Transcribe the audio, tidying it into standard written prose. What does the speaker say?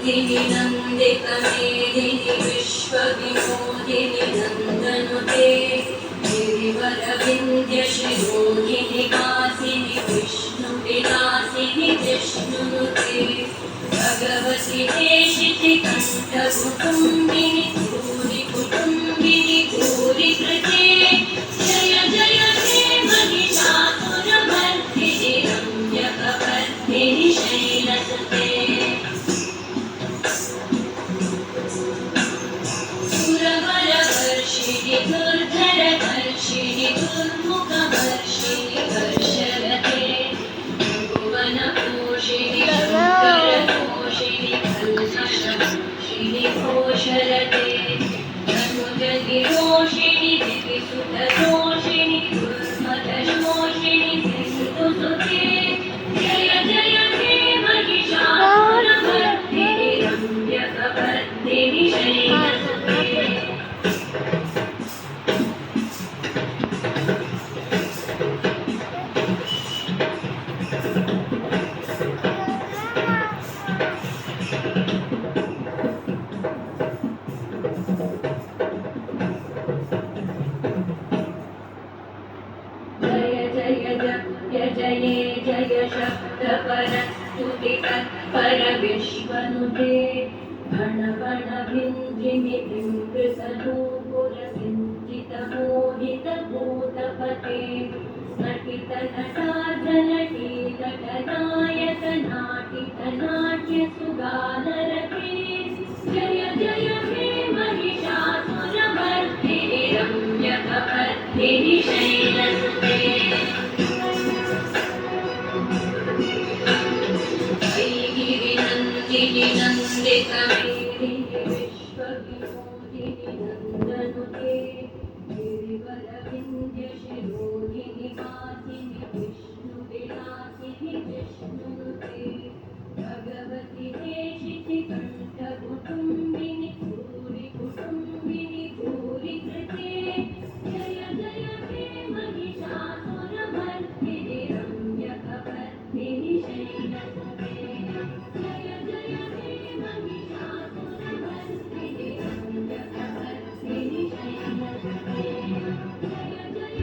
नन्दिनि नन्दितमेदिनि विश्वविनोदिनि नन्दनुते गिरिवरविन्द्यशिरोधिनि वासिनि विष्णुविलासिनि विष्णुनुते भगवति देशितिकण्ठकुटुम्बिनि भूरिकुटुम्बिनि भूरिकृते जय जय हे महिषासुरमर्दिनि रम्यकपर्दिनि शैलसुते सुरवरवर्षिणि दुर्धरवर्षिणि दुर्मुखवर्षिणि वर्षरते भुवनपोषिणि शङ्करतोषिणि कल्मषमोषिणि घोषरते धनुजनिरोषिणि दिविसुतदोषिणि दुर्मदशोषिणि सिन्धुसुते जय जय हे महिषासुरमर्दिनि रम्यकपर्दिनि शैलसुते जय जय जय जये जय शब्दपरस्तुति तत्पर विश्वनुते भण भण भिञ्जिमि बिम्बसनूपुरभिञ्जितमोहितभूतपते नटितनटार्जनटीतटनायतनाटितनाट्यसुगानरते जय जय हे महिषासुरमर्दिनि रम्यकपर्दिनि शैलसुते गिरिनन्दिनि नन्दितमेदिनि विश्वविनोदिनि नन्दनुते गिरिवरविन्द्यशिरोधिनि वासिनि विष्णुविलासिनि विष्णु